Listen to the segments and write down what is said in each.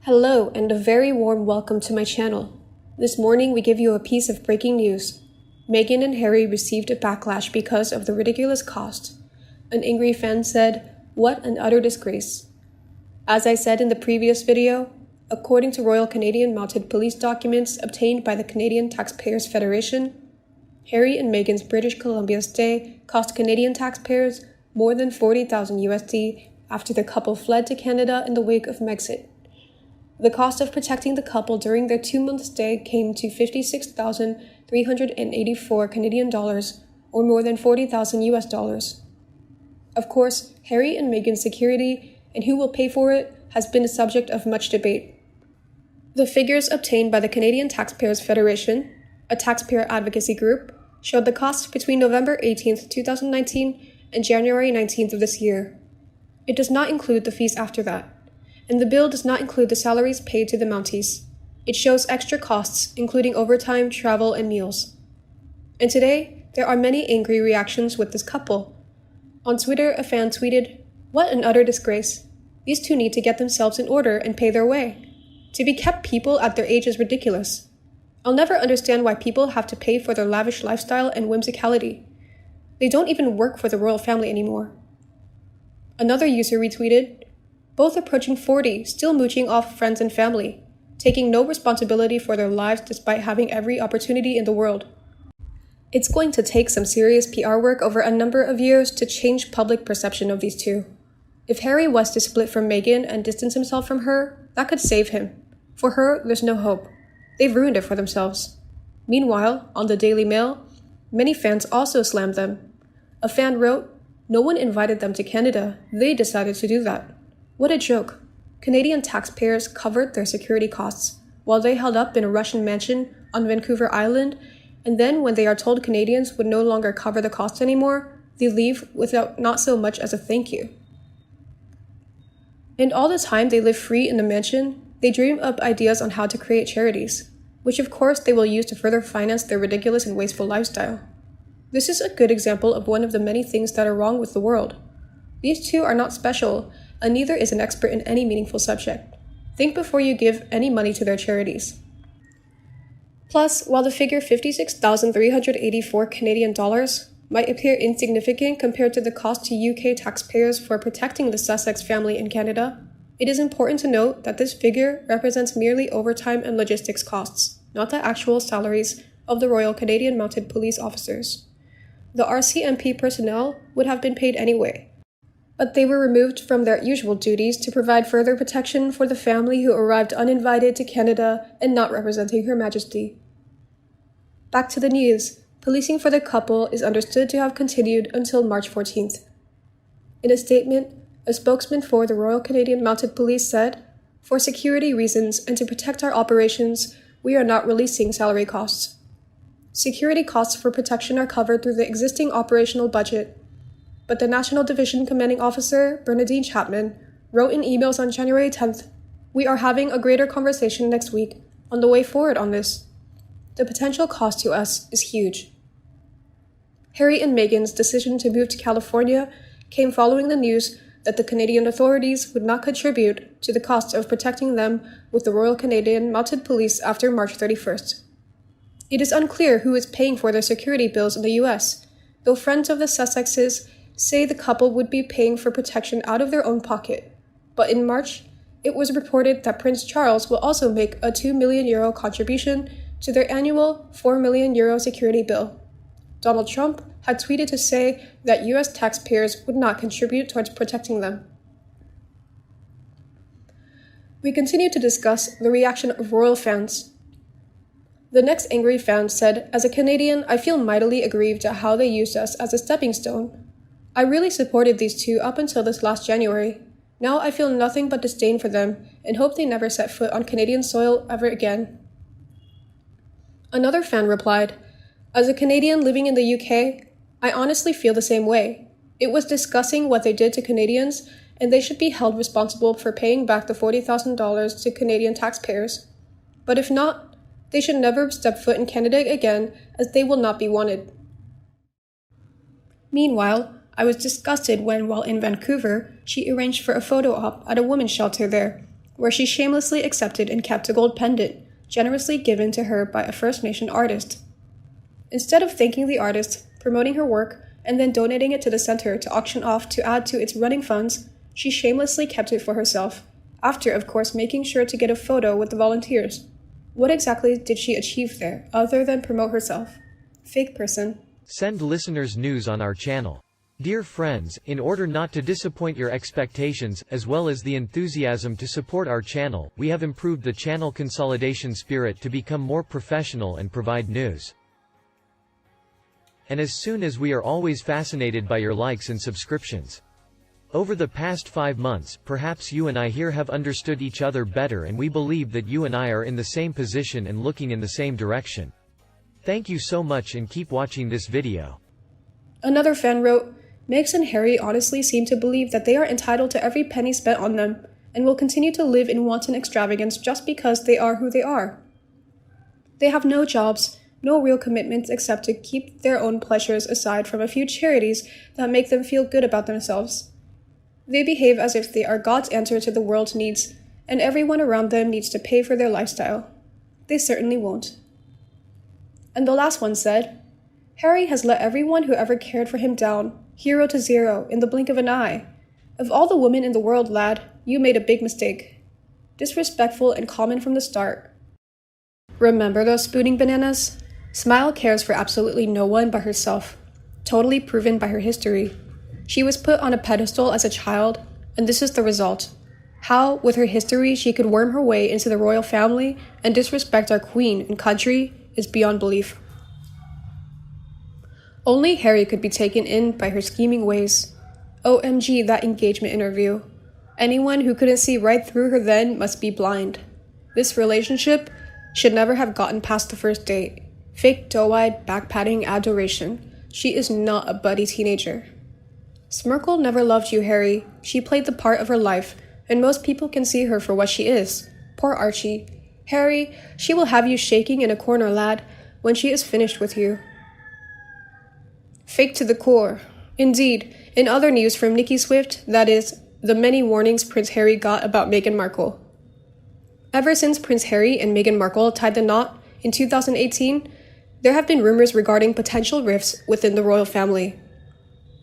Hello and a very warm welcome to my channel. This morning we give you a piece of breaking news. Meghan and Harry received a backlash because of the ridiculous cost. An angry fan said, "What an utter disgrace." As I said in the previous video, according to Royal Canadian Mounted Police documents obtained by the Canadian Taxpayers Federation, Harry and Meghan's British Columbia stay cost Canadian taxpayers more than $40,000 USD after the couple fled to Canada in the wake of Megxit. The cost of protecting the couple during their 2-month stay came to $56,384 Canadian dollars, or more than $40,000 US dollars. Of course, Harry and Meghan's security and who will pay for it has been a subject of much debate. The figures obtained by the Canadian Taxpayers Federation, a taxpayer advocacy group, showed the costs between November 18, 2019 and January 19th of this year. It does not include the fees after that, and the bill does not include the salaries paid to the Mounties. It shows extra costs, including overtime, travel, and meals. And today, there are many angry reactions with this couple. On Twitter, a fan tweeted, "What an utter disgrace. These two need to get themselves in order and pay their way. To be kept people at their age is ridiculous. I'll never understand why people have to pay for their lavish lifestyle and whimsicality. They don't even work for the royal family anymore." Another user retweeted, "Both approaching 40, still mooching off friends and family, taking no responsibility for their lives despite having every opportunity in the world." It's going to take some serious PR work over a number of years to change public perception of these two. If Harry was to split from Meghan and distance himself from her, that could save him. For her, there's no hope. They've ruined it for themselves. Meanwhile, on the Daily Mail, many fans also slammed them. A fan wrote, "No one invited them to Canada. They decided to do that. What a joke. Canadian taxpayers covered their security costs while they held up in a Russian mansion on Vancouver Island, and then when they are told Canadians would no longer cover the costs anymore, they leave without not so much as a thank you." And all the time they live free in the mansion, they dream up ideas on how to create charities, which of course they will use to further finance their ridiculous and wasteful lifestyle. This is a good example of one of the many things that are wrong with the world. These two are not special, and neither is an expert in any meaningful subject. Think before you give any money to their charities. Plus, while the figure $56,384 Canadian dollars might appear insignificant compared to the cost to UK taxpayers for protecting the Sussex family in Canada, it is important to note that this figure represents merely overtime and logistics costs, not the actual salaries of the Royal Canadian Mounted Police officers. The RCMP personnel would have been paid anyway, but they were removed from their usual duties to provide further protection for the family who arrived uninvited to Canada and not representing Her Majesty. Back to the news. Policing for the couple is understood to have continued until March 14th. In a statement, a spokesman for the Royal Canadian Mounted Police said, "For security reasons and to protect our operations, we are not releasing salary costs. Security costs for protection are covered through the existing operational budget." But the National Division Commanding Officer, Bernadine Chapman, wrote in emails on January 10th, "We are having a greater conversation next week on the way forward on this. The potential cost to us is huge." Harry and Meghan's decision to move to California came following the news that the Canadian authorities would not contribute to the cost of protecting them with the Royal Canadian Mounted Police after March 31st. It is unclear who is paying for their security bills in the US, though friends of the Sussexes say the couple would be paying for protection out of their own pocket. But in March, it was reported that Prince Charles will also make a €2 million contribution to their annual €4 million security bill. Donald Trump had tweeted to say that US taxpayers would not contribute towards protecting them. We continue to discuss the reaction of royal fans. The next angry fan said, "As a Canadian, I feel mightily aggrieved at how they used us as a stepping stone. I really supported these two up until this last January. Now I feel nothing but disdain for them and hope they never set foot on Canadian soil ever again." Another fan replied, "As a Canadian living in the UK, I honestly feel the same way. It was discussing what they did to Canadians, and they should be held responsible for paying back the $40,000 to Canadian taxpayers. But if not, they should never step foot in Canada again, as they will not be wanted." Meanwhile, I was disgusted when, while in Vancouver, she arranged for a photo op at a women's shelter there, where she shamelessly accepted and kept a gold pendant, generously given to her by a First Nation artist. Instead of thanking the artist, promoting her work, and then donating it to the center to auction off to add to its running funds, she shamelessly kept it for herself, after, of course, making sure to get a photo with the volunteers. What exactly did she achieve there, other than promote herself? Fake person. Send listeners news on our channel. Dear friends, in order not to disappoint your expectations, as well as the enthusiasm to support our channel, we have improved the channel consolidation spirit to become more professional and provide news. And as soon as we are always fascinated by your likes and subscriptions. Over the past 5 months, perhaps you and I here have understood each other better, and we believe that you and I are in the same position and looking in the same direction. Thank you so much and keep watching this video. Another fan wrote, Meghan and Harry honestly seem to believe that they are entitled to every penny spent on them, and will continue to live in wanton extravagance just because they are who they are. They have no jobs, no real commitments except to keep their own pleasures aside from a few charities that make them feel good about themselves. They behave as if they are God's answer to the world's needs, and everyone around them needs to pay for their lifestyle. They certainly won't. And the last one said, Harry has let everyone who ever cared for him down, hero to zero, in the blink of an eye. Of all the women in the world, lad, you made a big mistake. Disrespectful and common from the start. Remember those spooning bananas? Smile cares for absolutely no one but herself, totally proven by her history. She was put on a pedestal as a child, and this is the result. How, with her history, she could worm her way into the royal family and disrespect our queen and country is beyond belief. Only Harry could be taken in by her scheming ways. OMG, that engagement interview. Anyone who couldn't see right through her then must be blind. This relationship should never have gotten past the first date. Fake doe-eyed, back-patting adoration. She is not a buddy teenager. Smirkle never loved you, Harry. She played the part of her life, and most people can see her for what she is. Poor Archie. Harry, she will have you shaking in a corner, lad, when she is finished with you. Fake to the core. Indeed, in other news from Nicki Swift, that is, the many warnings Prince Harry got about Meghan Markle. Ever since Prince Harry and Meghan Markle tied the knot in 2018, there have been rumors regarding potential rifts within the royal family.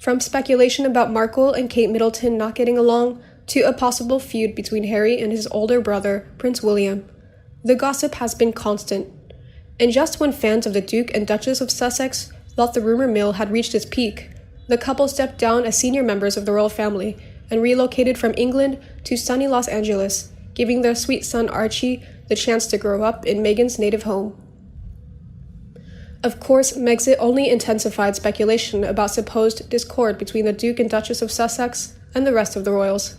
From speculation about Markle and Kate Middleton not getting along, to a possible feud between Harry and his older brother, Prince William. The gossip has been constant. And just when fans of the Duke and Duchess of Sussex thought the rumor mill had reached its peak, the couple stepped down as senior members of the royal family and relocated from England to sunny Los Angeles, giving their sweet son Archie the chance to grow up in Meghan's native home. Of course, Megxit only intensified speculation about supposed discord between the Duke and Duchess of Sussex and the rest of the royals.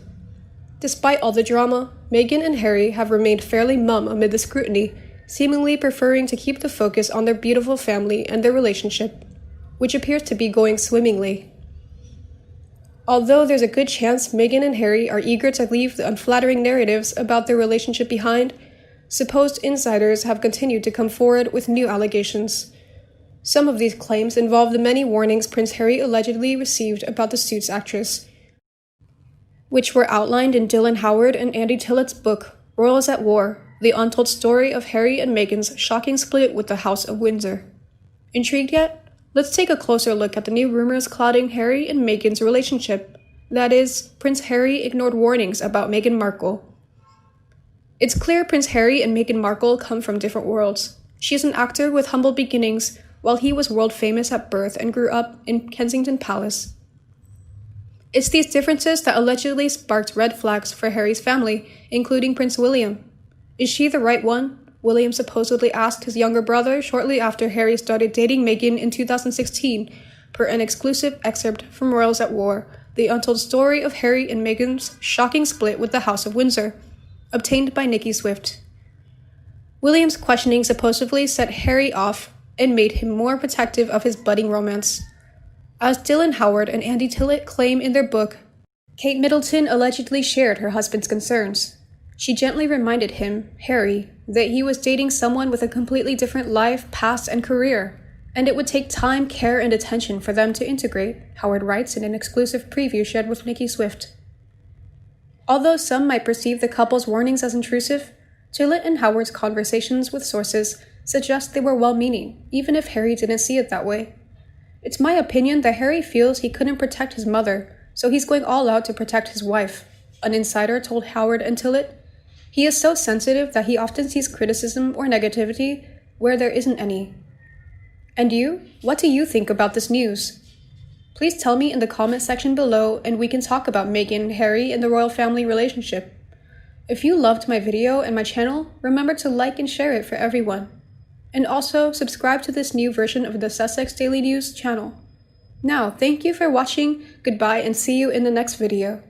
Despite all the drama, Meghan and Harry have remained fairly mum amid the scrutiny, seemingly preferring to keep the focus on their beautiful family and their relationship, which appears to be going swimmingly. Although there's a good chance Meghan and Harry are eager to leave the unflattering narratives about their relationship behind, supposed insiders have continued to come forward with new allegations. Some of these claims involve the many warnings Prince Harry allegedly received about the Suits actress, which were outlined in Dylan Howard and Andy Tillett's book, Royals at War, The Untold Story of Harry and Meghan's Shocking Split with the House of Windsor. Intrigued yet? Let's take a closer look at the new rumors clouding Harry and Meghan's relationship. That is, Prince Harry ignored warnings about Meghan Markle. It's clear Prince Harry and Meghan Markle come from different worlds. She is an actor with humble beginnings, while he was world famous at birth and grew up in Kensington Palace. It's these differences that allegedly sparked red flags for Harry's family, including Prince William. Is she the right one? William supposedly asked his younger brother shortly after Harry started dating Meghan in 2016, per an exclusive excerpt from Royals at War, The Untold Story of Harry and Meghan's Shocking Split with the House of Windsor, obtained by Nicki Swift. William's questioning supposedly set Harry off and made him more protective of his budding romance. As Dylan Howard and Andy Tillett claim in their book, Kate Middleton allegedly shared her husband's concerns. She gently reminded him, Harry, that he was dating someone with a completely different life, past, and career, and it would take time, care, and attention for them to integrate, Howard writes in an exclusive preview shared with Nicki Swift. Although some might perceive the couple's warnings as intrusive, Gillett and Howard's conversations with sources suggest they were well-meaning, even if Harry didn't see it that way. It's my opinion that Harry feels he couldn't protect his mother, so he's going all out to protect his wife, an insider told Howard and Gillett. He is so sensitive that he often sees criticism or negativity where there isn't any. And you? What do you think about this news? Please tell me in the comment section below and we can talk about Meghan, Harry, and the royal family relationship. If you loved my video and my channel, remember to like and share it for everyone. And also, subscribe to this new version of the Sussex Daily News channel. Now, thank you for watching, goodbye, and see you in the next video.